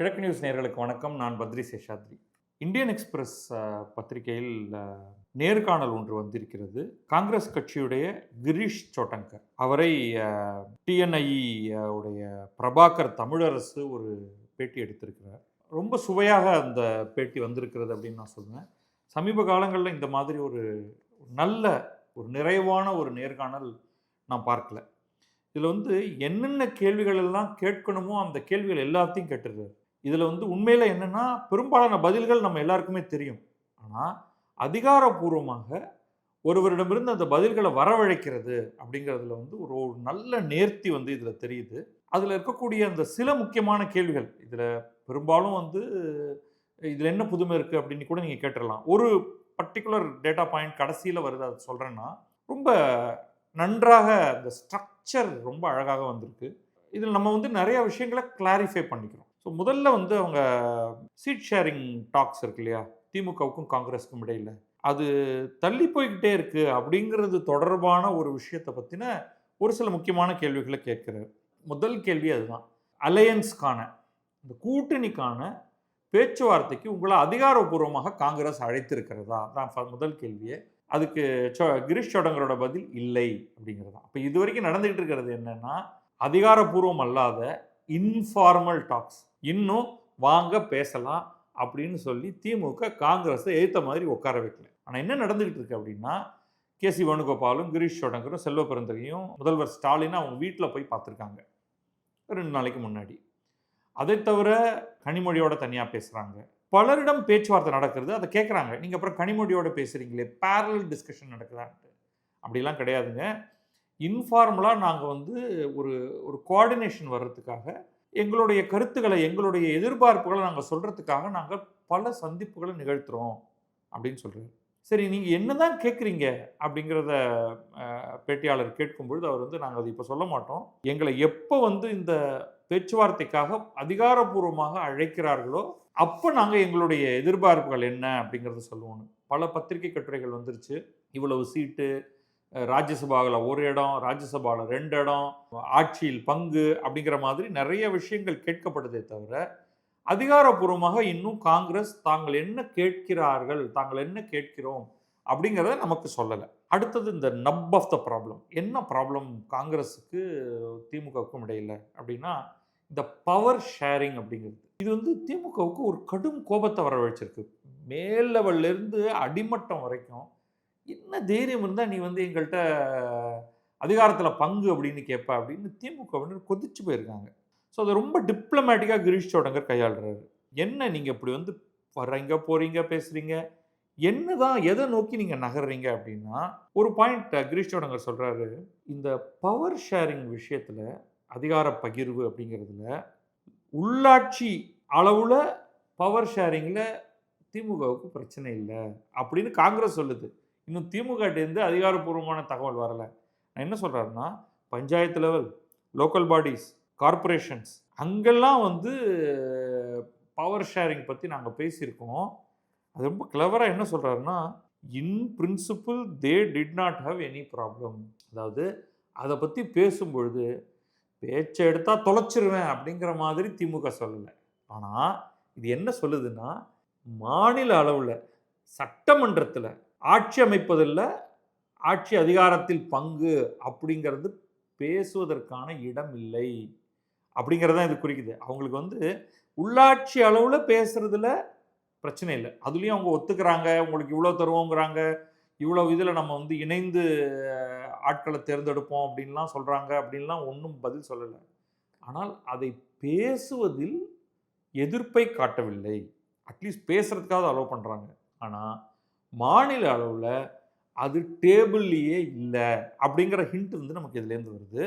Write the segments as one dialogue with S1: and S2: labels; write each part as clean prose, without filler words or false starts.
S1: கிழக்கு நியூஸ் நேயர்களுக்கு வணக்கம். நான் பத்ரி சேஷாத்ரி. இந்தியன் எக்ஸ்பிரஸ் பத்திரிகையில் நேர்காணல் ஒன்று வந்திருக்கிறது. காங்கிரஸ் கட்சியுடைய கிரீஷ் சோட்டங்கர் அவரை டிஎன்ஐஇ உடைய பிரபாகர் தமிழரசு ஒரு பேட்டி எடுத்திருக்கிறார். ரொம்ப சுவையாக அந்த பேட்டி வந்திருக்கிறது அப்படின்னு நான் சொல்லுவேன். சமீப காலங்களில் இந்த மாதிரி ஒரு நல்ல ஒரு நிறைவான ஒரு நேர்காணல் நான் பார்க்கல. இதில் என்னென்ன கேள்விகள் எல்லாம் கேட்கணுமோ அந்த கேள்விகள் எல்லாத்தையும் கேட்டுருக்காரு. இதில் உண்மையில் என்னென்னா, பெரும்பாலான பதில்கள் நம்ம எல்லாருக்குமே தெரியும். ஆனால் அதிகாரப்பூர்வமாக ஒருவரிடமிருந்து அந்த பதில்களை வரவழைக்கிறது அப்படிங்கிறதுல ஒரு நல்ல நேர்த்தி இதில் தெரியுது. அதில் இருக்கக்கூடிய அந்த சில முக்கியமான கேள்விகள் இதில் பெரும்பாலும் இதில் என்ன புதுமை இருக்குது அப்படின்னு கூட நீங்கள் கேட்டுடலாம். ஒரு பர்டிகுலர் டேட்டா பாயிண்ட் கடைசியில் வருது, அதை சொல்கிறேன்னா ரொம்ப நன்றாக அந்த ஸ்ட்ரக்சர் ரொம்ப அழகாக வந்திருக்கு. இதில் நம்ம நிறைய விஷயங்களை கிளாரிஃபை பண்ணிக்கிறோம். ஸோ முதல்ல அவங்க சீட் ஷேரிங் டாக்ஸ் இருக்கு இல்லையா, திமுகவுக்கும் காங்கிரஸுக்கும் இடையில் அது தள்ளி போய்கிட்டே இருக்குது அப்படிங்கிறது தொடர்பான ஒரு விஷயத்தை பற்றின ஒரு சில முக்கியமான கேள்விகளை கேட்கிறார். முதல் கேள்வி அதுதான். அலையன்ஸ்க்கான இந்த கூட்டணிக்கான பேச்சுவார்த்தைக்கு உங்களை அதிகாரப்பூர்வமாக காங்கிரஸ் அழைத்திருக்கிறதா தான் முதல் கேள்வியே. அதுக்கு கிரீஷ் சோட்டங்கரோட பதில் இல்லை அப்படிங்கிறது தான். அப்போ இது வரைக்கும் நடந்துகிட்டு இருக்கிறது என்னன்னா, அதிகாரப்பூர்வம் அல்லாத இன்ஃபார்மல் டாக்ஸ். இன்னும் வாங்க பேசலாம் அப்படின்னு சொல்லி திமுக காங்கிரஸை ஏற்ற மாதிரி உட்கார வைக்கல. ஆனால் என்ன நடந்துகிட்டு இருக்கு அப்படின்னா, கேசி வேணுகோபாலும் கிரீஷ் சோட்டங்கரும் செல்வ பெருந்தகையும் முதல்வர் ஸ்டாலின் அவங்க வீட்டில் போய் பார்த்துருக்காங்க 2 நாளைக்கு முன்னாடி. அதை தவிர கனிமொழியோட தனியாக பேசுகிறாங்க. பலரிடம் பேச்சுவார்த்தை நடக்கிறது, அதை கேட்குறாங்க. நீங்கள் அப்புறம் கனிமொழியோட பேசுகிறீங்களே, பேரலல் டிஸ்கஷன் நடக்குதான்ட்டு. அப்படிலாம் கிடையாதுங்க. இன்ஃபார்மலாக நாங்கள் ஒரு ஒரு கோஆர்டினேஷன் வர்றதுக்காக எங்களுடைய கருத்துக்களை, எங்களுடைய எதிர்பார்ப்புகளை நாங்கள் சொல்கிறதுக்காக நாங்கள் பல சந்திப்புகளை நிகழ்த்துறோம் அப்படின்னு சொல்கிறார். சரி, நீங்கள் என்ன தான் கேட்குறீங்க அப்படிங்கிறத பேட்டியாளர் கேட்கும்பொழுது அவர் நாங்கள் அதை இப்போ சொல்ல மாட்டோம். எங்களை எப்போ இந்த பேச்சுவார்த்தைக்காக அதிகாரப்பூர்வமாக அழைக்கிறார்களோ அப்போ நாங்கள் எங்களுடைய எதிர்பார்ப்புகள் என்ன அப்படிங்கிறத சொல்லுவோம். பல பத்திரிகை கட்டுரைகள் வந்துருச்சு. இவ்வளவு சீட்டு, ராஜ்யசபாவில் 1 இடம், ராஜ்யசபாவில் 2 இடம், ஆட்சியில் பங்கு அப்படிங்கிற மாதிரி நிறைய விஷயங்கள் கேட்கப்படுதே தவிர அதிகாரப்பூர்வமாக இன்னும் காங்கிரஸ் தாங்கள் என்ன கேட்கிறார்கள், தாங்கள் என்ன கேட்கிறோம் அப்படிங்கிறத நமக்கு சொல்லலை. அடுத்தது இந்த நப் ஆஃப் த ப்ராப்ளம். என்ன ப்ராப்ளம் காங்கிரஸுக்கு திமுகவுக்கும் இடையில் அப்படின்னா, இந்த பவர் ஷேரிங் அப்படிங்கிறது. இது திமுகவுக்கு ஒரு கடும் கோபத்தை வரவழைச்சிருக்கு. மேல் லெவல்லேருந்து அடிமட்டம் வரைக்கும் என்ன தைரியம் இருந்தால் நீ எங்கள்கிட்ட அதிகாரத்தில் பங்கு அப்படின்னு கேட்ப அப்படின்னு திமுக கொதிச்சு போயிருக்காங்க. ஸோ அதை ரொம்ப டிப்ளமேட்டிக்காக கிரீஷ் சோட்டங்கர் கையாளுறாரு. என்ன நீங்கள் இப்படி வர்றீங்க, போகிறீங்க, பேசுகிறீங்க, என்ன தான் எதை நோக்கி நீங்கள் நகர்றீங்க அப்படின்னா, ஒரு பாயிண்ட் கிரீஷ் சோட்டங்கர் சொல்கிறாரு. இந்த பவர் ஷேரிங் விஷயத்தில், அதிகார பகிர்வு அப்படிங்கிறதுல உள்ளாட்சி அளவில் பவர் ஷேரிங்கில் திமுகவுக்கு பிரச்சனை இல்லை அப்படின்னு காங்கிரஸ் சொல்லுது. இன்னும் திமுகட்டேருந்து அதிகாரப்பூர்வமான தகவல் வரலை. நான் என்ன சொல்கிறாருன்னா, panchayat level, local bodies, corporations அங்கெல்லாம் பவர் ஷேரிங் பற்றி நாங்கள் பேசியிருக்கோம். அது ரொம்ப கிளவராக என்ன சொல்கிறாருன்னா, in principle they did not have any problem. அதாவது அதை பற்றி பேசும்பொழுது பேச்சை எடுத்தால் தொலைச்சிருவேன் அப்படிங்கிற மாதிரி திமுக சொல்லலை. ஆனால் இது என்ன சொல்லுதுன்னா, மாநில அளவில் சட்டமன்றத்தில் ஆட்சி அமைப்பதில் ஆட்சி அதிகாரத்தில் பங்கு அப்படிங்கிறது பேசுவதற்கான இடம் இல்லை அப்படிங்கிறதான் இது குறிக்குது. அவங்களுக்கு உள்ளாட்சி அளவில் பேசுறதுல பிரச்சனை இல்லை. அதுலேயும் அவங்க ஒத்துக்கிறாங்க. உங்களுக்கு இவ்வளோ தருவோங்கிறாங்க, இவ்வளோ இதில் நம்ம இணைந்து ஆட்களை தேர்ந்தெடுப்போம் அப்படின்லாம் சொல்கிறாங்க. அப்படின்லாம் ஒன்றும் பதில் சொல்லலை. ஆனால் அதை பேசுவதில் எதிர்ப்பை காட்டவில்லை. அட்லீஸ்ட் பேசுறதுக்காக அலோவ் பண்ணுறாங்க. ஆனால் மாநில அளவில் அது டேபிள்லேயே இல்லை அப்படிங்கிற ஹிண்ட் நமக்கு இதுலேருந்து வருது.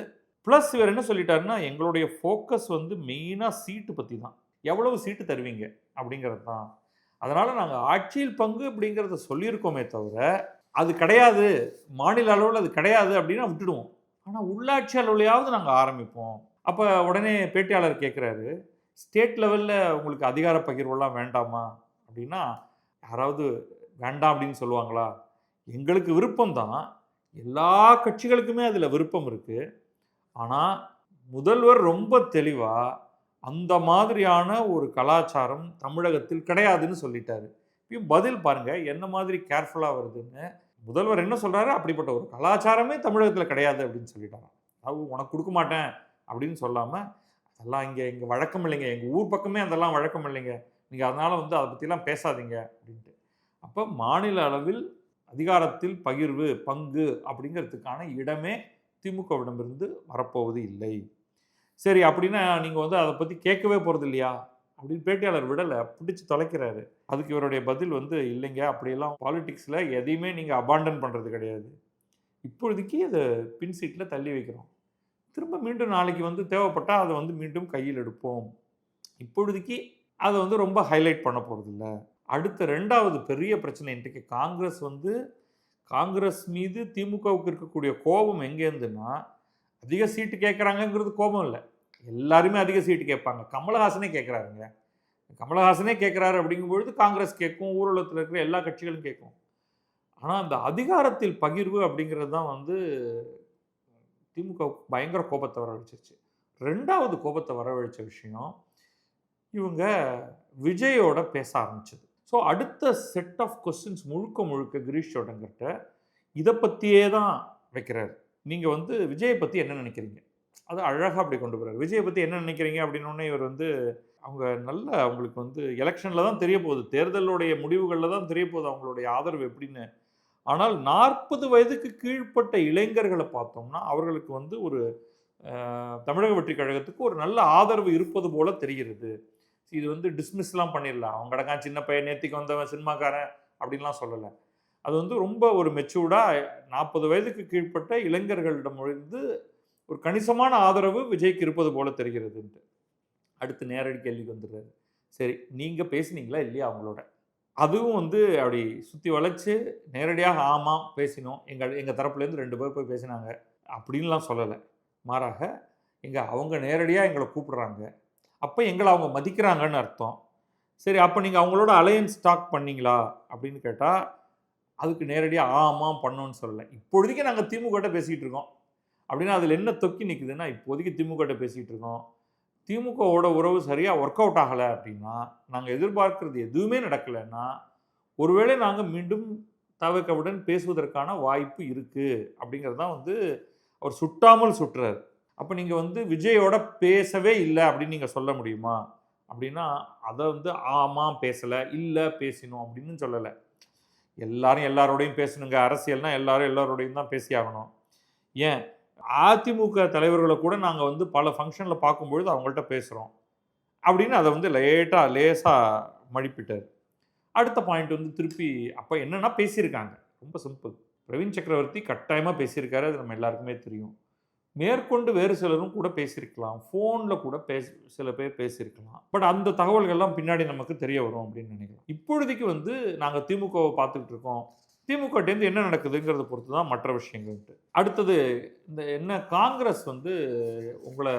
S1: ப்ளஸ் இவர் என்ன சொல்லிட்டாருன்னா, எங்களுடைய ஃபோக்கஸ் மெயினாக சீட்டு பற்றி தான். எவ்வளவு சீட்டு தருவீங்க அப்படிங்கிறது தான். அதனால் நாங்கள் ஆட்சியில் பங்கு அப்படிங்கிறத சொல்லியிருக்கோமே தவிர அது கிடையாது, மாநில அளவில் அது கிடையாது அப்படின்னா விட்டுடுவோம். ஆனால் உள்ளாட்சி அளவுலையாவது நாங்கள் ஆரம்பிப்போம். அப்போ உடனே பேட்டியாளர் கேட்குறாரு, ஸ்டேட் லெவலில் உங்களுக்கு அதிகார பகிர்வெல்லாம் வேண்டாமா அப்படின்னா, யாராவது வேண்டாம் அப்படின்னு சொல்லுவாங்களா? எங்களுக்கு விருப்பம்தான். எல்லா கட்சிகளுக்குமே அதில் விருப்பம் இருக்குது. ஆனால் முதல்வர் ரொம்ப தெளிவாக அந்த மாதிரியான ஒரு கலாச்சாரம் தமிழகத்தில் கிடையாதுன்னு சொல்லிட்டாரு. இப்பயும் பதில் பாருங்க என்ன மாதிரி கேர்ஃபுல்லாக வருதுன்னு. முதல்வர் என்ன சொல்றாரு, அப்படிப்பட்ட ஒரு கலாச்சாரமே தமிழகத்தில் கிடையாது அப்படின்னு சொல்லிட்டாராம். அது உனக்கு கொடுக்க மாட்டேன் அப்படின்னு சொல்லாம, அதெல்லாம் இங்கே எங்கள் வழக்கம் இல்லைங்க, எங்கள் ஊர் பக்கமே அதெல்லாம் வழக்கம் இல்லைங்க, நீங்கள் அதனால் வந்து அதை பற்றிலாம் பேசாதீங்க அப்படின்ட்டு. அப்போ மாநில அளவில் அதிகாரத்தில் பகிர்வு பங்கு அப்படிங்கிறதுக்கான இடமே திமுகவிடமிருந்து வரப்போவது இல்லை. சரி அப்படின்னா நீங்கள் வந்து அதை பற்றி கேட்கவே போகிறது இல்லையா அப்படின்னு பேட்டியாளர் விடலை, பிடிச்சி தொலைக்கிறாரு. அதுக்கு இவருடைய பதில் வந்து இல்லைங்க, அப்படியெல்லாம் பாலிடிக்ஸில் எதையுமே நீங்கள் அபாண்டன் பண்ணுறது கிடையாது, இப்பொழுதைக்கு அதை பின் சீட்டில் தள்ளி வைக்கிறோம், திரும்ப மீண்டும் நாளைக்கு வந்து தேவைப்பட்டால் அதை வந்து மீண்டும் கையில் எடுப்போம், இப்பொழுதைக்கு அதை வந்து ரொம்ப ஹைலைட் பண்ண போகிறதில்ல. அடுத்த ரெண்டாவது பெரிய பிரச்சனை இன்றைக்கு காங்கிரஸ் மீது திமுகவுக்கு இருக்கக்கூடிய கோபம் எங்கேருந்துன்னா, அதிக சீட்டு கேட்குறாங்கங்கிறது கோபம் இல்லை, எல்லாருமே அதிக சீட்டு கேட்பாங்க. கமலஹாசனே கேட்குறாருங்க, கமலஹாசனே கேட்குறாரு அப்படிங்கும்பொழுது காங்கிரஸ் கேட்கும், ஊரகத்தில் இருக்கிற எல்லா கட்சிகளும் கேட்கும். ஆனால் அந்த அதிகாரத்தில் பகிர்வு அப்படிங்கிறது தான் வந்து திமுக பயங்கர கோபத்தை வரவழைச்சிருச்சு. ரெண்டாவது கோபத்தை வரவழைச்ச விஷயம் இவங்க விஜயோட பேச ஆரம்பிச்சது. ஸோ அடுத்த செட் ஆஃப் கொஸ்டின்ஸ் முழுக்க கிரீஷ் சோட்டங்கர்கிட்ட இதை பற்றியே தான் வைக்கிறார். நீங்கள் வந்து விஜயை பற்றி என்ன நினைக்கிறீங்க, அது அழகாக அப்படி கொண்டு போகிறார். விஜயை பற்றி என்ன நினைக்கிறீங்க அப்படின்னோடனே இவர் வந்து அவங்க நல்ல அவங்களுக்கு வந்து எலெக்ஷனில் தான் தெரிய போகுது, தேர்தலுடைய முடிவுகளில் தான் தெரிய போகுது அவங்களுடைய ஆதரவு எப்படின்னு. ஆனால் 40 வயதுக்கு கீழ்ப்பட்ட இளைஞர்களை பார்த்தோம்னா அவர்களுக்கு வந்து ஒரு தமிழக வெற்றி கழகத்துக்கு ஒரு நல்ல ஆதரவு இருப்பது போல தெரிகிறது. இது வந்து டிஸ்மிஸ்லாம் பண்ணிடலாம், அவங்க கடக்கா சின்ன பையன் நேத்திக்கு வந்தவன் சினிமாக்காரன் அப்படின்லாம் சொல்லலை. அது வந்து ரொம்ப ஒரு மெச்சூர்டாக 40 வயதுக்கு கீழ்ப்பட்ட இளைஞர்களிடமிருந்து ஒரு கணிசமான ஆதரவு விஜய்க்கு இருப்பது போல தெரிகிறதுன்ட்டு. அடுத்து நேரடி கேள்விக்கு வந்துடுறாரு. சரி நீங்கள் பேசுனீங்களா இல்லையா அவங்களோட, அதுவும் வந்து அப்படி சுற்றி வளைச்சு நேரடியாக ஆமாம் பேசினோம், எங்கள் தரப்புலேருந்து 2 பேர் போய் பேசினாங்க அப்படின்லாம் சொல்லலை. மாறாக அவங்க நேரடியாக எங்களை கூப்பிடுறாங்க, அப்போ எங்களை அவங்க மதிக்கிறாங்கன்னு அர்த்தம். சரி அப்போ நீங்கள் அவங்களோட அலையன்ஸ் ஸ்டாக் பண்ணீங்களா அப்படின்னு கேட்டால் அதுக்கு நேரடியாக ஆமாம் பண்ணோன்னு சொல்லலை. இப்போதைக்கு நாங்கள் திமுகட்ட பேசிக்கிட்டு இருக்கோம் அப்படின்னா அதில் என்ன தொக்கி நிற்குதுன்னா, இப்போதைக்கு திமுகட்ட பேசிக்கிட்டு இருக்கோம், திமுகவோட உறவு சரியாக ஒர்க் அவுட் ஆகலை அப்படின்னா, நாங்கள் எதிர்பார்க்கறது எதுவுமே நடக்கலைன்னா, ஒருவேளை நாங்கள் மீண்டும் தவிகவுடன் பேசுவதற்கான வாய்ப்பு இருக்குது அப்படிங்கிறது தான் வந்து அவர் சுட்டாமல் சுட்டுறாரு. அப்போ நீங்கள் வந்து விஜயோட பேசவே இல்லை அப்படின்னு நீங்கள் சொல்ல முடியுமா அப்படின்னா, அதை வந்து ஆமாம் பேசலை இல்லை பேசினோம் அப்படின்னு சொல்லலை. எல்லாரும் எல்லாரோடையும் பேசணுங்க, அரசியல்னா எல்லாரும் எல்லாரோடையும் தான் பேசி ஆகணும். ஏன் அதிமுக தலைவர்களை கூட நாங்கள் வந்து பல ஃபங்க்ஷனில் பார்க்கும்பொழுது அவங்கள்ட்ட பேசுகிறோம் அப்படின்னு அதை வந்து லேசாக மடிப்பிட்டார். அடுத்த பாயிண்ட் வந்து திருப்பி அப்போ என்னென்னா பேசியிருக்காங்க, ரொம்ப சிம்பிள். பிரவீன் சக்கரவர்த்தி கட்டாயமாக பேசியிருக்காரு, அது நம்ம எல்லாருக்குமே தெரியும். மேற்கொண்டு வேறு சிலரும் கூட பேசியிருக்கலாம், ஃபோனில் கூட சில பேர் பேசியிருக்கலாம். பட் அந்த தகவல்கள்லாம் பின்னாடி நமக்கு தெரிய வரும் அப்படின்னு நினைக்கலாம். இப்பொழுதைக்கு வந்து நாங்கள் திமுகவை பார்த்துக்கிட்டு இருக்கோம், திமுகட்டேருந்து என்ன நடக்குதுங்கிறத பொறுத்து தான் மற்ற விஷயங்கள்ட்டு. அடுத்தது இந்த என்ன காங்கிரஸ் வந்து உங்களை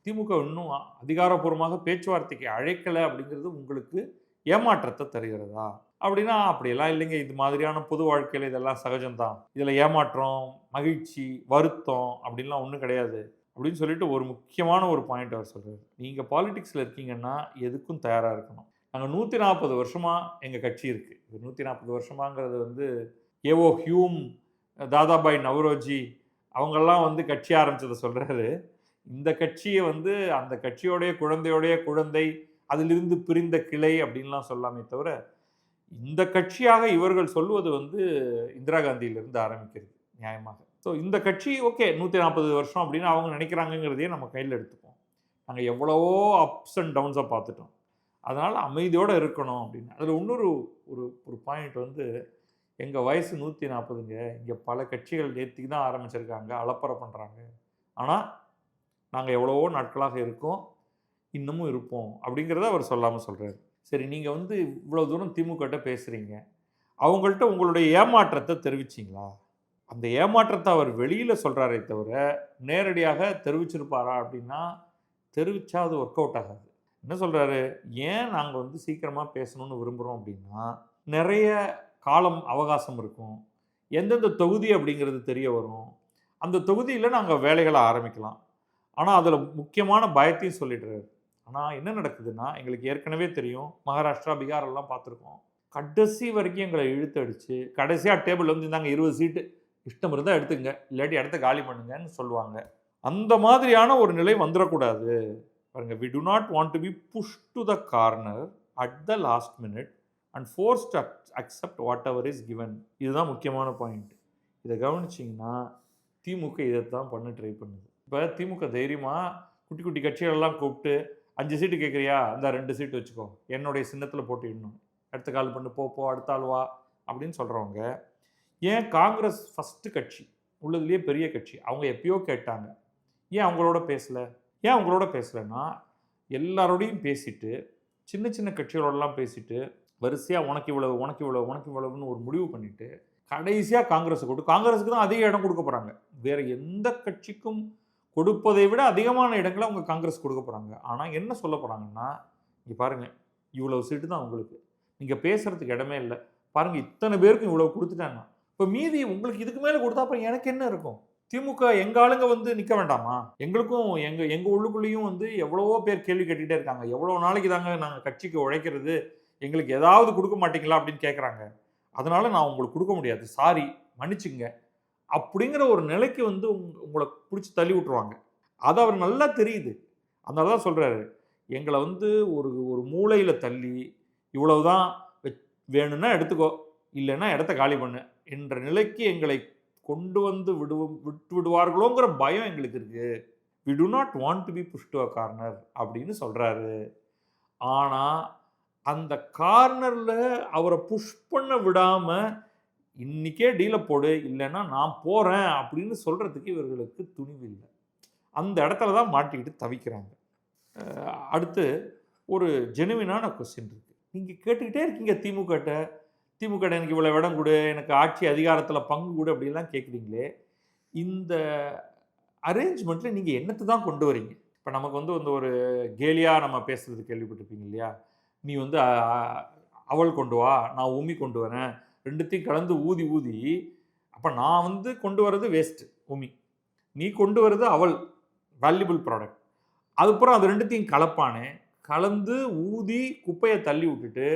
S1: திமுக இன்னும் அதிகாரப்பூர்வமாக பேச்சுவார்த்தைக்கு அழைக்கலை அப்படிங்கிறது உங்களுக்கு ஏமாற்றத்தை தருகிறதா அப்படின்னா, அப்படியெல்லாம் இல்லைங்க, இது மாதிரியான பொது வாழ்க்கையில் இதெல்லாம் சகஜம்தான், இதில் ஏமாற்றம் மகிழ்ச்சி வருத்தம் அப்படின்லாம் ஒன்றும் கிடையாது அப்படின்னு சொல்லிட்டு ஒரு முக்கியமான ஒரு பாயிண்ட் அவர் சொல்கிறார். நீங்கள் பாலிடிக்ஸில் இருக்கீங்கன்னா எதுக்கும் தயாராக இருக்கணும். நாங்கள் 140 வருஷமாக எங்கள் கட்சி இருக்குது. இது 140 வருஷமாங்கிறது வந்து ஏவோ ஹியூம், தாதாபாய் நவ்ரோஜி அவங்கெல்லாம் வந்து கட்சி ஆரம்பித்ததை சொல்கிறாரு. இந்த கட்சியை வந்து அந்த கட்சியோடைய குழந்தை, அதிலிருந்து பிரிந்த கிளை அப்படின்லாம் சொல்லாமே தவிர, இந்த கட்சியாக இவர்கள் சொல்வது வந்து இந்திரா காந்தியிலிருந்து ஆரம்பிக்கிறது நியாயமாக. ஸோ இந்த கட்சி ஓகே 140 வருஷம் அப்படின்னு அவங்க நினைக்கிறாங்கங்கிறதையே நம்ம கையில் எடுத்துப்போம். நாங்கள் எவ்வளவோ அப்ஸ் அண்ட் டவுன்ஸாக பார்த்துட்டோம், அதனால் அமைதியோடு இருக்கணும் அப்படின்னு. அதில் இன்னொரு ஒரு பாயிண்ட் வந்து, எங்கள் வயசு 140ங்க, இங்கே பல கட்சிகள் நேற்றுக்கு தான் ஆரம்பிச்சிருக்காங்க, அலப்பறை பண்ணுறாங்க, ஆனால் நாங்கள் எவ்வளவோ நாட்களாக இருக்கோம், இன்னமும் இருப்போம் அப்படிங்கிறத அவர் சொல்லாமல் சொல்கிறார். சரி நீங்கள் வந்து இவ்வளோ தூரம் திமுகட்ட பேசுகிறீங்க, அவங்கள்ட்ட உங்களுடைய ஏமாற்றத்தை தெரிவிச்சிங்களா? அந்த ஏமாற்றத்தை அவர் வெளியில் சொல்கிறாரே தவிர நேரடியாக தெரிவிச்சிருப்பாரா அப்படின்னா, தெரிவித்தா அது ஒர்க் அவுட் ஆகாது. என்ன சொல்கிறாரு, ஏன் நாங்கள் வந்து சீக்கிரமாக பேசணும்னு விரும்புகிறோம் அப்படின்னா, நிறைய காலம் அவகாசம் இருக்கும், எந்தெந்த தொகுதி அப்படிங்கிறது தெரிய வரும், அந்த தொகுதியில் நாங்கள் வேலைகளை ஆரம்பிக்கலாம். ஆனால் அதில் முக்கியமான பயத்தையும் சொல்லிடுறாரு. ஆனால் என்ன நடக்குதுன்னா, எங்களுக்கு ஏற்கனவே தெரியும், மகாராஷ்டிரா, பீகார் எல்லாம் பார்த்துருக்கோம். கடைசி வரைக்கும் எங்களை இழுத்து அடிச்சு, கடைசியாக டேபிள் வந்து இருந்தாங்க 20 சீட்டு, இஷ்டம் இருந்தால் எடுத்துங்க, இல்லாட்டி இடத்த காலி பண்ணுங்கன்னு சொல்லுவாங்க. அந்த மாதிரியான ஒரு நிலை வந்துடக்கூடாது. பாருங்க, we do not want to be pushed to the corner at the last minute and forced to accept whatever is given. இதுதான் முக்கியமான பாயிண்ட். இதை கவனிச்சிங்கன்னா திமுக இதைத்தான் பண்ண ட்ரை பண்ணுது. இப்போ திமுக தைரியமாக குட்டி குட்டி கட்சிகளெல்லாம் கூப்பிட்டு 5 சீட்டு கேட்குறியா, இந்த 2 சீட்டு வச்சுக்கோ, என்னுடைய சின்னத்தில் போட்டிடணும், அடுத்த கால் பண்ணு, போ அடுத்த ஆள் வா அப்படின்னு சொல்கிறவங்க, ஏன் காங்கிரஸ் ஃபஸ்ட்டு கட்சி, உள்ளதுலேயே பெரிய கட்சி, அவங்க எப்பயோ கேட்டாங்க, ஏன் அவங்களோட பேசலைன்னா எல்லாரோடையும் பேசிட்டு, சின்ன சின்ன கட்சிகளோடலாம் பேசிட்டு, வரிசையாக உனக்கு இவ்வளவுன்னு ஒரு முடிவு பண்ணிவிட்டு, கடைசியாக காங்கிரஸுக்கு தான் அதிக இடம் கொடுக்க போகிறாங்க. வேறு எந்த கட்சிக்கும் கொடுப்பதை விட அதிகமான இடங்களை அவங்க காங்கிரஸ் கொடுக்க போகிறாங்க. ஆனால் என்ன சொல்ல போகிறாங்கன்னா, இங்கே பாருங்கள், இவ்வளவு சீட்டு தான் உங்களுக்கு, நீங்கள் பேசுகிறதுக்கு இடமே இல்லை, பாருங்கள் இத்தனை பேருக்கும் இவ்வளோ கொடுத்துட்டாங்க, இப்போ மீதி உங்களுக்கு இதுக்கு மேலே கொடுத்தா அப்புறம் எனக்கு என்ன இருக்கும்? திமுக எங்கள் ஆளுங்க வந்து நிற்க வேண்டாமா? எங்களுக்கும் எங்கள் உள்ளுக்குள்ளேயும் வந்து எவ்வளவோ பேர் கேள்வி கேட்டுகிட்டே இருக்காங்க, எவ்வளோ நாளைக்கு தாங்க நாங்கள் கட்சிக்கு உழைக்கிறது, எங்களுக்கு ஏதாவது கொடுக்க மாட்டீங்களா அப்படின்னு கேட்குறாங்க. அதனால் நான் உங்களுக்கு கொடுக்க முடியாது, சாரி மன்னிச்சுங்க அப்படிங்கிற ஒரு நிலைக்கு வந்து உங்களை பிடிச்சி தள்ளி விட்டுருவாங்க. அது அவர் நல்லா தெரியுது. அதனால தான் சொல்கிறாரு, எங்களை வந்து ஒரு மூலையில் தள்ளி இவ்வளவுதான் வேணும்னா எடுத்துக்கோ, இல்லைன்னா இடத்த காலி பண்ணு என்ற நிலைக்கு எங்களை கொண்டு வந்து விட்டு விடுவார்களோங்கிற பயம் எங்களுக்கு இருக்குது. we do not want to be pushed to a corner அப்படின்னு சொல்கிறாரு. ஆனால் அந்த கார்னரில் அவரை புஷ் பண்ண விடாமல் இன்றைக்கே டீலை போடு, இல்லைன்னா நான் போகிறேன் அப்படின்னு சொல்கிறதுக்கு இவர்களுக்கு துணிவு இல்லை. அந்த இடத்துல தான் மாட்டிக்கிட்டு தவிக்கிறாங்க. அடுத்து ஒரு ஜெனுவினான கொஸ்டின் இருக்குது. நீங்கள் கேட்டுக்கிட்டே இருக்கீங்க திமுக எனக்கு இவ்வளோ இடம் கொடு, எனக்கு ஆட்சி அதிகாரத்தில் பங்கு கொடு அப்படிலாம் கேட்குறீங்களே, இந்த அரேஞ்ச்மெண்ட்டில் நீங்கள் என்னத்தை தான் கொண்டு வரீங்க? இப்போ நமக்கு வந்து ஒரு கேலியாக நம்ம பேசுகிறது கேள்விப்பட்டிருப்பீங்க இல்லையா, நீ வந்து அவள் கொண்டு வா, நான் உமி கொண்டு வரேன், ரெண்டுத்தையும் கலந்து ஊதி அப்போ நான் வந்து கொண்டு வர்றது வேஸ்ட்டு உமி, நீ கொண்டு வர்றது அவள் வேல்யூபிள் ப்ராடக்ட், அதுக்கப்புறம் அது ரெண்டுத்தையும் கலந்து ஊதி குப்பையை தள்ளி விட்டுட்டு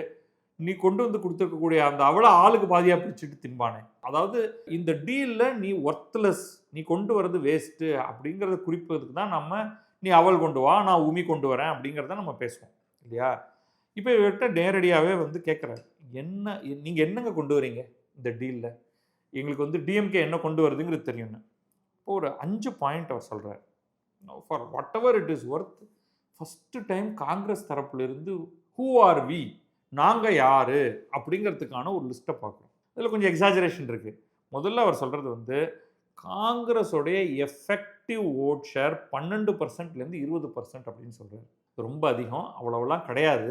S1: நீ கொண்டு வந்து கொடுத்துருக்கக்கூடிய அந்த அவளை ஆளுக்கு பாதியாக பிரிச்சுட்டு தின்பானே. அதாவது இந்த டீலில் நீ ஒர்த்லெஸ், நீ கொண்டு வர்றது வேஸ்ட்டு அப்படிங்கிறத குறிப்பதுக்கு தான் நம்ம நீ அவள் கொண்டு வா, நான் உமி கொண்டு வரேன் அப்படிங்கிறத நம்ம பேசுவோம் இல்லையா. இப்போ இவர்கிட்ட நேரடியாகவே வந்து கேட்குறாரு, நீங்கள் என்னங்க கொண்டு வரீங்க இந்த டீலில், எங்களுக்கு வந்து டிஎம்கே என்ன கொண்டு வருதுங்கிறது தெரியும்னு. இப்போ ஒரு 5 பாயிண்ட் அவர் சொல்கிறார். For what ever it is worth, first time Congress தரப்புலேருந்து ஹூ ஆர் வி, நாங்கள் யார் அப்படிங்கிறதுக்கான ஒரு லிஸ்ட்டை பார்க்குறோம். இதில் கொஞ்சம் எக்ஸாஜரேஷன் இருக்குது. முதல்ல அவர் சொல்கிறது வந்து காங்கிரஸோடைய எஃபெக்டிவ் ஓட் ஷேர் 12%லேருந்து 20% அப்படின்னு சொல்கிறார். ரொம்ப அதிகம், அவ்வளோவெல்லாம் கிடையாது.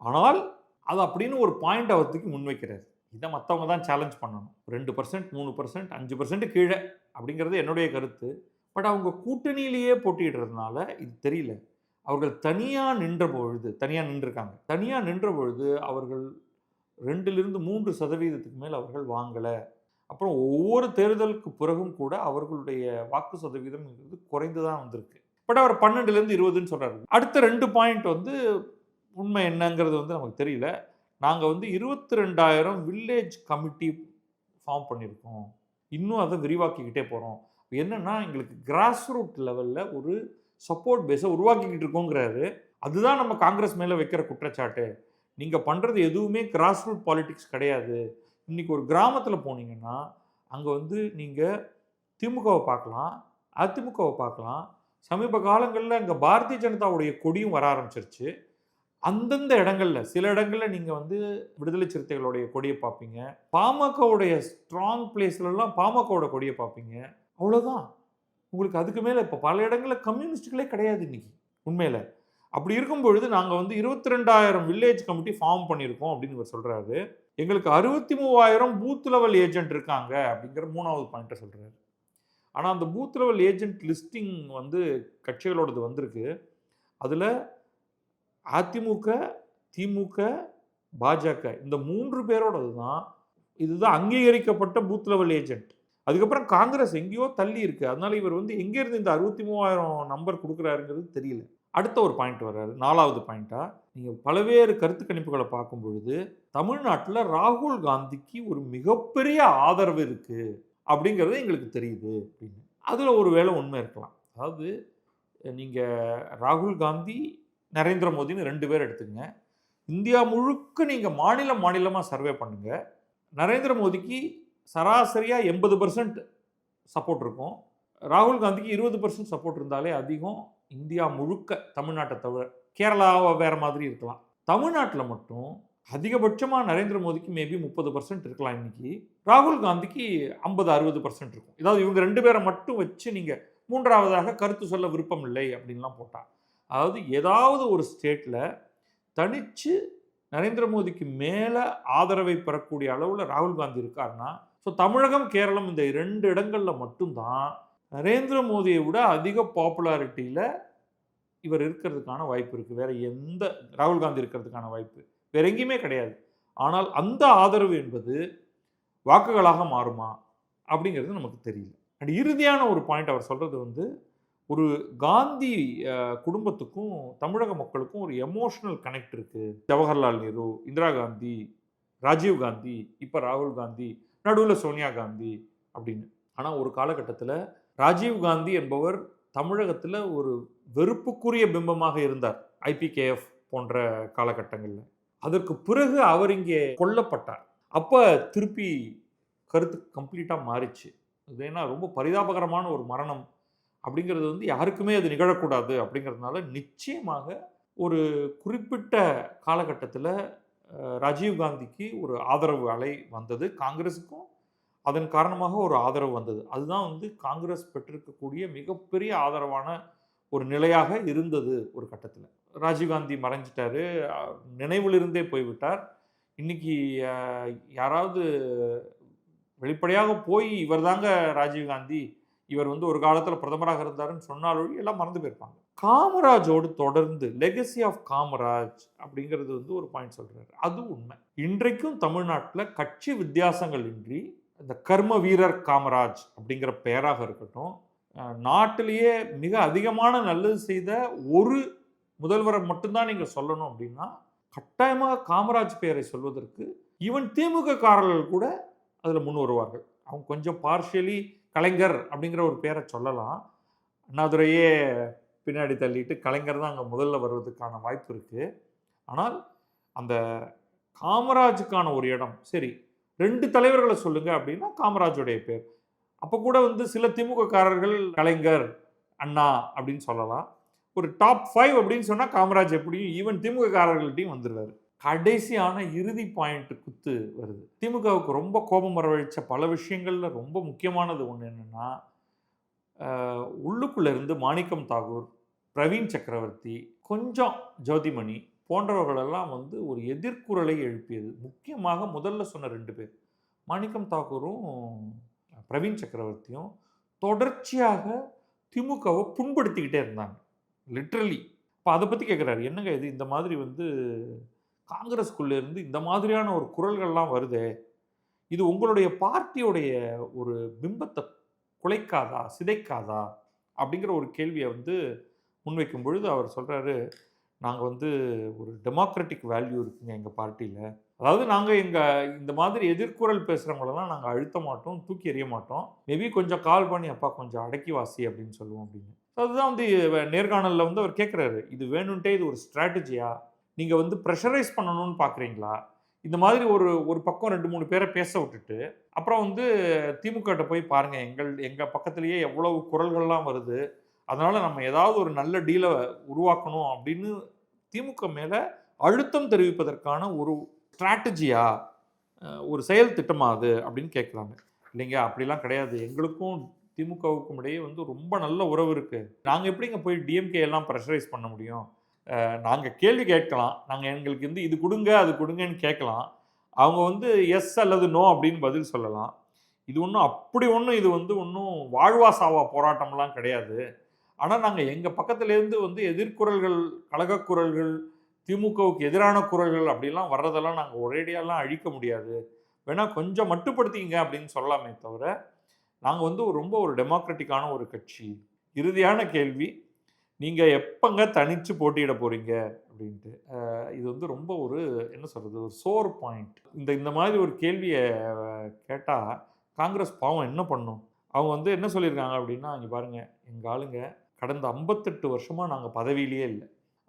S1: ஆனால் அது அப்படின்னு ஒரு பாயிண்ட் அவர் தூக்கி முன்வைக்கிறார். இதை மற்றவங்க தான் சேலஞ்ச் பண்ணணும். 2%, 3%, 5% கீழே அப்படிங்கிறது என்னுடைய கருத்து. பட் அவங்க கூட்டணியிலேயே போட்டிடுறதுனால இது தெரியல. அவர்கள் தனியாக நின்ற பொழுது அவர்கள் 2-3% மேல் அவர்கள் வாங்கலை. அப்புறம் ஒவ்வொரு தேர்தலுக்கு பிறகும் கூட அவர்களுடைய வாக்கு சதவீதம் குறைந்து தான் வந்திருக்கு. பட் அவர் 12-20 சொல்கிறாரு. அடுத்த 2 பாயிண்ட் வந்து உண்மை என்னங்கிறது வந்து நமக்கு தெரியல. நாங்கள் வந்து 22,000 வில்லேஜ் கமிட்டி ஃபார்ம் பண்ணியிருக்கோம், இன்னும் அதை விரிவாக்கிக்கிட்டே போகிறோம். என்னென்னா எங்களுக்கு கிராஸ் ரூட் லெவலில் ஒரு சப்போர்ட் பேஸை உருவாக்கிக்கிட்டு இருக்கோங்கிறாரு. அதுதான் நம்ம காங்கிரஸ் மேலே வைக்கிற குற்றச்சாட்டு. நீங்கள் பண்ணுறது எதுவுமே கிராஸ் ரூட் பாலிடிக்ஸ் கிடையாது. இன்றைக்கி ஒரு கிராமத்தில் போனீங்கன்னா அங்கே வந்து நீங்கள் திமுகவை பார்க்கலாம், அதிமுகவை பார்க்கலாம். சமீப காலங்களில் இங்கே பாரதிய ஜனதாவுடைய கொடியும் வர ஆரம்பிச்சிருச்சு. அந்தந்த இடங்களில் சில இடங்களில் நீங்கள் வந்து விடுதலை சிறுத்தைகளுடைய கொடியை பார்ப்பீங்க, பாமகவுடைய ஸ்ட்ராங் பிளேஸ்லலாம் பாமகவோட கொடியை பார்ப்பீங்க. அவ்வளோதான். உங்களுக்கு அதுக்கு மேலே இப்போ பல இடங்களில் கம்யூனிஸ்டுகளே கிடையாது இன்றைக்கி உண்மையில். அப்படி இருக்கும் பொழுது நாங்கள் வந்து 22,000 வில்லேஜ் கமிட்டி ஃபார்ம் பண்ணியிருக்கோம் அப்படின்னு இவர் சொல்கிறாரு. எங்களுக்கு 63,000 பூத் லெவல் ஏஜென்ட் இருக்காங்க அப்படிங்கிற 3வது பாயிண்ட்டை சொல்கிறாரு. ஆனால் அந்த பூத் லெவல் ஏஜென்ட் லிஸ்டிங் வந்து கட்சிகளோடது வந்திருக்கு. அதில் அதிமுக, திமுக, பாஜக இந்த 3 பேரோடது தான். இதுதான் அங்கீகரிக்கப்பட்ட பூத் லெவல் ஏஜென்ட். அதுக்கப்புறம் காங்கிரஸ் எங்கேயோ தள்ளி இருக்குது. அதனால இவர் வந்து எங்கேருந்து இந்த 63,000 நம்பர் கொடுக்குறாருங்கிறது தெரியல. அடுத்த ஒரு பாயிண்ட் வர்றாரு, 4வது பாயிண்ட்டாக. நீங்கள் பல்வேறு கருத்து கணிப்புகளை பார்க்கும் பொழுது தமிழ்நாட்டில் ராகுல் காந்திக்கு ஒரு மிகப்பெரிய ஆதரவு இருக்குது அப்படிங்கிறது எங்களுக்கு தெரியுது அப்படின்னு. அதில் ஒரு வேளை உண்மை இருக்கலாம். அதாவது நீங்கள் ராகுல் காந்தி, நரேந்திர மோடின்னு 2 பேர் எடுத்துக்கங்க. இந்தியா முழுக்க நீங்கள் மாநிலமாக சர்வே பண்ணுங்கள். நரேந்திர மோடிக்கு சராசரியாக 80% சப்போர்ட் இருக்கும். ராகுல் காந்திக்கு 20% சப்போர்ட் இருந்தாலே அதிகம். இந்தியா முழுக்க, தமிழ்நாட்டை தவிர. கேரளாவை வேறு மாதிரி இருக்கலாம். தமிழ்நாட்டில் மட்டும் அதிகபட்சமாக நரேந்திர மோடிக்கு மேபி 30% இருக்கலாம் இன்னைக்கு. ராகுல் காந்திக்கு 50-60% இருக்கும். அதாவது இவங்க 2 பேரை மட்டும் வச்சு நீங்கள் 3வதாக கருத்து சொல்ல விருப்பம் இல்லை அப்படின்லாம் போட்டால், அதாவது ஏதாவது ஒரு ஸ்டேட்டில் தனித்து நரேந்திர மோடிக்கு மேலே ஆதரவை பெறக்கூடிய அளவில் ராகுல் காந்தி இருக்காருன்னா, ஸோ தமிழகம், கேரளம் இந்த 2 இடங்களில் மட்டும்தான் நரேந்திர மோடியை விட அதிக பாப்புலாரிட்டியில் இவர் இருக்கிறதுக்கான வாய்ப்பு இருக்குது. வேறு எந்த ராகுல் காந்தி இருக்கிறதுக்கான வாய்ப்பு வேறு எங்கேயுமே கிடையாது. ஆனால் அந்த ஆதரவு என்பது வாக்குகளாக மாறுமா அப்படிங்கிறது நமக்கு தெரியல. அண்ட் இறுதியான ஒரு பாயிண்ட் அவர் சொல்கிறது வந்து, ஒரு காந்தி குடும்பத்துக்கும் தமிழக மக்களுக்கும் ஒரு எமோஷனல் கனெக்ட் இருக்குது. ஜவஹர்லால் நேரு, இந்திரா காந்தி, ராஜீவ் காந்தி, இப்போ ராகுல் காந்தி, நடுவில் சோனியா காந்தி அப்படின்னு. ஆனால் ஒரு காலகட்டத்தில் ராஜீவ் காந்தி என்பவர் தமிழகத்தில் ஒரு வெறுப்புக்குரிய பிம்பமாக இருந்தார், ஐபிகேஎஃப் போன்ற காலகட்டங்களில். அதற்கு பிறகு அவர் இங்கே கொல்லப்பட்டார். அப்போ திருப்பி கருத்து கம்ப்ளீட்டாக மாறிச்சு. அது ஏன்னா ரொம்ப பரிதாபகரமான ஒரு மரணம் அப்படிங்கிறது வந்து யாருக்குமே அது நிகழக்கூடாது அப்படிங்கிறதுனால நிச்சயமாக ஒரு குறிப்பிட்ட காலகட்டத்தில் ராஜீவ் காந்திக்கு ஒரு ஆதரவு அலை வந்தது. காங்கிரஸுக்கும் அதன் காரணமாக ஒரு ஆதரவு வந்தது. அதுதான் வந்து காங்கிரஸ் பெற்றிருக்கக்கூடிய மிகப்பெரிய ஆதரவான ஒரு நிலையாக இருந்தது ஒரு கட்டத்தில். ராஜீவ்காந்தி மறைஞ்சிட்டாரு, நினைவிலிருந்தே போய்விட்டார். இன்னைக்கு யாராவது வெளிப்படையாக போய் இவர் தாங்க ராஜீவ்காந்தி, இவர் வந்து ஒரு காலத்தில் பிரதமராக இருந்தாருன்னு சொன்னாலும் எல்லாம் மறந்து போயிருப்பாங்க. காமராஜோடு தொடர்ந்து லெகசி ஆஃப் காமராஜ் அப்படிங்கிறது வந்து ஒரு பாயிண்ட் சொல்றாரு. அது உண்மை. இன்றைக்கும் தமிழ்நாட்டில் கட்சி வித்தியாசங்கள் இன்றி இந்த கர்ம வீரர் காமராஜ் அப்படிங்கிற பெயராக இருக்கட்டும், நாட்டிலேயே மிக அதிகமான நல்லது செய்த ஒரு முதல்வரை மட்டும்தான் நீங்கள் சொல்லணும் அப்படின்னா கட்டாயமாக காமராஜ் பெயரை சொல்வதற்கு ஈவன் திமுக காரர்கள் கூட அதில் முன் வருவார்கள். அவங்க கொஞ்சம் பார்ஷியலி கலைஞர் அப்படிங்கிற ஒரு பேரை சொல்லலாம், அண்ணாதுரையே பின்னாடி தள்ளிட்டு கலைஞர் தான் அங்கே முதல்ல வருவதற்கான வாய்ப்பு இருக்குது. ஆனால் அந்த காமராஜுக்கான ஒரு இடம், சரி 2 தலைவர்களை சொல்லுங்க அப்படின்னா காமராஜுடைய பேர். அப்போ கூட வந்து சில திமுக காரர்கள் கலைஞர், அண்ணா அப்படின்னு சொல்லலாம். ஒரு டாப் 5 அப்படின்னு சொன்னால் காமராஜ் எப்படியும் ஈவன் திமுக காரர்கள்ட்டையும் வந்துடுவார். கடைசியான இறுதி பாயிண்ட் குத்து வருது. திமுகவுக்கு ரொம்ப கோபம் வரவழைச்ச பல விஷயங்களில் ரொம்ப முக்கியமானது ஒன்று என்னென்னா, உள்ளுக்குள்ளே இருந்து மாணிக்கம் தாகூர், பிரவீன் சக்கரவர்த்தி, கொஞ்சம் ஜோதிமணி போன்றவர்களெல்லாம் வந்து ஒரு எதிர்குரலை எழுப்பியது. முக்கியமாக முதல்ல சொன்ன 2 பேர், மாணிக்கம் தாக்கூரும் பிரவீன் சக்கரவர்த்தியும் தொடர்ச்சியாக திமுகவை புண்படுத்திக்கிட்டே இருந்தாங்க, லிட்ரலி. இப்போ அதை பற்றி கேட்குறாரு, என்னங்க இது இந்த மாதிரி வந்து காங்கிரஸ்குள்ளே இருந்து இந்த மாதிரியான ஒரு குரல்கள்லாம் வருதே, இது உங்களுடைய பார்ட்டியோடைய ஒரு பிம்பத்தை குலைக்காதா, சிதைக்காதா அப்படிங்கிற ஒரு கேள்வியை வந்து முன்வைக்கும் பொழுது அவர் சொல்கிறாரு, நாங்கள் வந்து ஒரு டெமோக்ராட்டிக் வேல்யூ இருக்குங்க எங்கள் பார்ட்டியில். அதாவது நாங்கள் இந்த மாதிரி எதிர்குரல் பேசுகிறவங்களெல்லாம் நாங்கள் அழுத்த மாட்டோம், தூக்கி எறிய மாட்டோம். மேபி கொஞ்சம் கால் பண்ணி அப்பா கொஞ்சம் அடக்கி வாசி அப்படின்னு சொல்லுவோம் அப்படின்னு. அதுதான் வந்து நேர்காணலில் வந்து அவர் கேட்குறாரு, இது வேணுன்ட்டே இது ஒரு ஸ்ட்ராட்டஜியா, நீங்கள் வந்து ப்ரெஷரைஸ் பண்ணணும்னு பார்க்குறீங்களா? இந்த மாதிரி ஒரு பக்கம் 2-3 பேரை பேச விட்டுட்டு அப்புறம் வந்து திமுகட்ட போய் பாருங்கள், எங்கள் பக்கத்துலேயே எவ்வளவு குரல்கள்லாம் வருது, அதனால் நம்ம ஏதாவது ஒரு நல்ல டீலை உருவாக்கணும் அப்படின்னு திமுக மேலே அழுத்தம் தெரிவிப்பதற்கான ஒரு ஸ்ட்ராட்டஜியா, ஒரு செயல் திட்டமா அது அப்படின்னு கேட்குறாங்க. இல்லைங்க அப்படிலாம் கிடையாது, எங்களுக்கும் திமுகவுக்கும் இடையே வந்து ரொம்ப நல்ல உறவு இருக்குது, நாங்கள் எப்படிங்க போய் டிஎம்கே எல்லாம் ப்ரெஷரைஸ் பண்ண முடியும்? நாங்கள் கேள்வி கேட்கலாம், நாங்கள் எங்களுக்கு வந்து இது கொடுங்க அது கொடுங்கன்னு கேட்கலாம், அவங்க வந்து எஸ் அல்லது நோ அப்படின்னு பதில் சொல்லலாம். இது ஒன்றும் இது வந்து ஒன்றும் வாழ்வா சாவா போராட்டம்லாம் கிடையாது. ஆனால் நாங்கள் எங்கள் பக்கத்துலேருந்து வந்து எதிர்குரல்கள், கழகக்குரல்கள், திமுகவுக்கு எதிரான குரல்கள் அப்படிலாம் வர்றதெல்லாம் நாங்கள் ஒரேடியாலாம் அழிக்க முடியாது, வேணால் கொஞ்சம் மட்டுப்படுத்திங்க அப்படின்னு சொல்லலாமே தவிர நாங்கள் வந்து ரொம்ப ஒரு டெமோக்ராட்டிக்கான ஒரு கட்சி. இறுதியான கேள்வி, நீங்கள் எப்போங்க தனித்து போட்டியிட போகிறீங்க அப்படின்ட்டு. இது வந்து ரொம்ப ஒரு என்ன சொல்கிறது, ஒரு சோர் பாயிண்ட். இந்த மாதிரி ஒரு கேள்வியை கேட்டால் காங்கிரஸ் பாவம் என்ன பண்ணும்? அவங்க வந்து என்ன சொல்லியிருக்காங்க அப்படின்னா, இங்கே பாருங்கள், எங்கள் ஆளுங்க கடந்த 58 வருஷமாக நாங்கள் பதவியிலேயே இல்லை.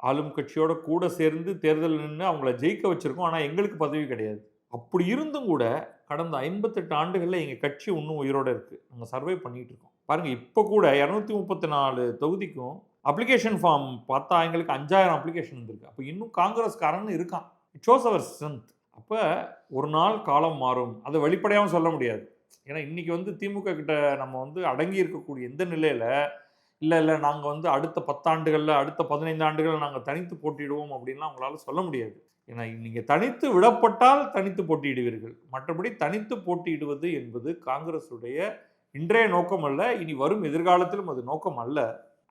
S1: ஆளும் கட்சியோட கூட சேர்ந்து தேர்தல் நின்று அவங்கள ஜெயிக்க வச்சுருக்கோம். ஆனால் எங்களுக்கு பதவி கிடையாது. அப்படி இருந்தும் கூட கடந்த 58 ஆண்டுகளில் எங்கள் கட்சி இன்னும் உயிரோடு இருக்குது. நாங்கள் சர்வை பண்ணிகிட்டு இருக்கோம். பாருங்கள், இப்போ கூட 234 தொகுதிக்கும் அப்ளிகேஷன் ஃபார்ம் பார்த்தா எங்களுக்கு 5000 அப்ளிகேஷன் வந்திருக்கு. அப்போ இன்னும் காங்கிரஸ்காரன் இருக்கான். It shows our strength. அப்போ ஒரு நாள் காலம் மாறும். அதை வெளிப்படையாகவும் சொல்ல முடியாது. ஏன்னா இன்றைக்கி வந்து திமுக கிட்ட நம்ம வந்து அடங்கி இருக்கக்கூடிய எந்த நிலையில் இல்லை நாங்கள் வந்து அடுத்த 10 ஆண்டுகளில் அடுத்த 15 ஆண்டுகளில் நாங்கள் தனித்து போட்டியிடுவோம் அப்படின்லாம் அவங்களால சொல்ல முடியாது. ஏன்னா நீங்கள் தனித்து விடப்பட்டால் தனித்து போட்டியிடுவீர்கள். மற்றபடி தனித்து போட்டியிடுவது என்பது காங்கிரஸுடைய இன்றைய நோக்கம் அல்ல, இனி வரும் எதிர்காலத்திலும் அது நோக்கம் அல்ல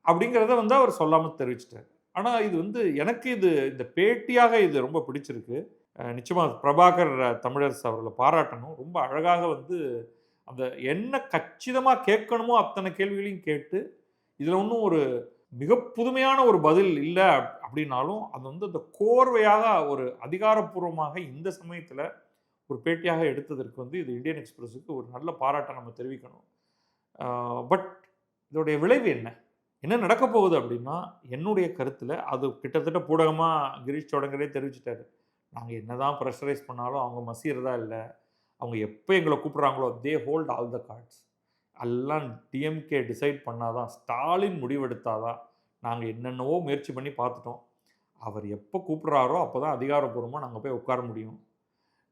S1: அப்படிங்கிறத வந்து அவர் சொல்லாமல் தெரிவிச்சிட்டார். ஆனால் இது வந்து எனக்கு இந்த பேட்டியாக இது ரொம்ப பிடிச்சிருக்கு. நிச்சயமாக பிரபாகர் தமிழரசு அவர்களை பாராட்டணும். ரொம்ப அழகாக வந்து அந்த என்ன கச்சிதமாக கேட்கணுமோ அத்தனை கேள்விகளையும் கேட்டு, இதில் ஒன்றும் ஒரு மிக புதுமையான ஒரு பதில் இல்லை அப்படின்னாலும் அது வந்து அந்த கோர்வையாக ஒரு அதிகாரப்பூர்வமாக இந்த சமயத்தில் ஒரு பேட்டியாக எடுத்ததற்கு வந்து இது இந்தியன் எக்ஸ்பிரஸுக்கு ஒரு நல்ல பாராட்டை நம்ம தெரிவிக்கணும். பட் இதோடைய விளைவு என்ன நடக்க போகுது அப்படின்னா, என்னுடைய கருத்தில் அது கிட்டத்தட்ட பூடகமாக கிரீஷ் சோடங்கரே தெரிவிச்சிட்டாரு. நாங்கள் என்ன தான் ப்ரெஷரைஸ் பண்ணாலும் அவங்க மசிகிறதா இல்லை. அவங்க எப்போ எங்களை கூப்பிட்றாங்களோ they hold all the cards. எல்லாம் டிஎம்கே டிசைட் பண்ணாதான், ஸ்டாலின் முடிவெடுத்தாதான். நாங்கள் என்னென்னவோ முயற்சி பண்ணி பார்த்துட்டோம். அவர் எப்போ கூப்பிட்றாரோ அப்போ தான் அதிகாரப்பூர்வமாக நாங்கள் போய் உட்கார முடியும்.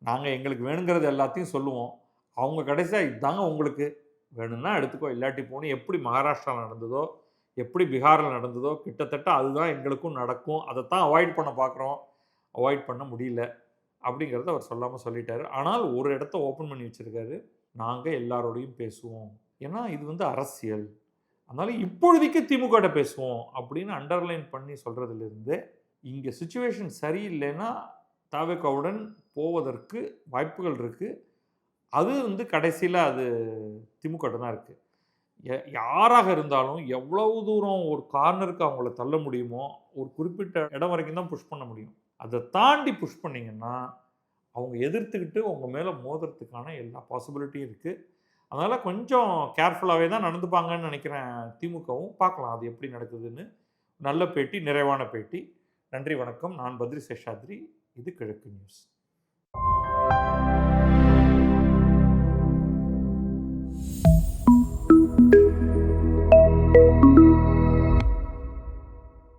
S1: நாங்கள் எங்களுக்கு வேணுங்கிறது எல்லாத்தையும் சொல்லுவோம். அவங்க கடைசியாக இதாங்க உங்களுக்கு வேணும்னா எடுத்துக்கோ, இல்லாட்டி போகணும். எப்படி மகாராஷ்டிராவில் நடந்ததோ, எப்படி பீகாரில் நடந்ததோ கிட்டத்தட்ட அதுதான் எங்களுக்கும் நடக்கும். அதைத்தான் அவாய்ட் பண்ண பார்க்குறோம். அவாய்ட் பண்ண முடியல அப்படிங்கிறத அவர் சொல்லாமல் சொல்லிட்டாரு. ஆனால் ஒரு இடத்த ஓப்பன் பண்ணி வச்சுருக்காரு. நாங்கள் எல்லாரோடையும் பேசுவோம். ஏன்னா இது வந்து அரசியல். அதனால இப்பொழுதைக்கு திமுக பேசுவோம் அப்படின்னு அண்டர்லைன் பண்ணி சொல்கிறதுலேருந்து, இங்கே சிச்சுவேஷன் சரியில்லைன்னா தவேகாவுடன் போவதற்கு வாய்ப்புகள் இருக்குது. அது வந்து கடைசியில் அது திமுக தான் இருக்குது. யாராக இருந்தாலும் எவ்வளவு தூரம் ஒரு கார்னருக்கு அவங்கள தள்ள முடியுமோ ஒரு குறிப்பிட்ட இடம் வரைக்கும் தான் புஷ் பண்ண முடியும். அதை தாண்டி புஷ் பண்ணிங்கன்னா அவங்க எதிர்த்துக்கிட்டு உங்கள் மேலே மோதுறதுக்கான எல்லா பாசிபிலிட்டியும் இருக்குது. அதனால் கொஞ்சம் கேர்ஃபுல்லாகவே தான் நடந்துப்பாங்கன்னு நினைக்கிறேன் திமுகவும். பார்க்கலாம் அது எப்படி நடக்குதுன்னு. நல்ல பேட்டி, நிறைவான பேட்டி. நன்றி, வணக்கம். நான் பத்ரி சேஷாத்ரி. இது கிழக்கு நியூஸ்.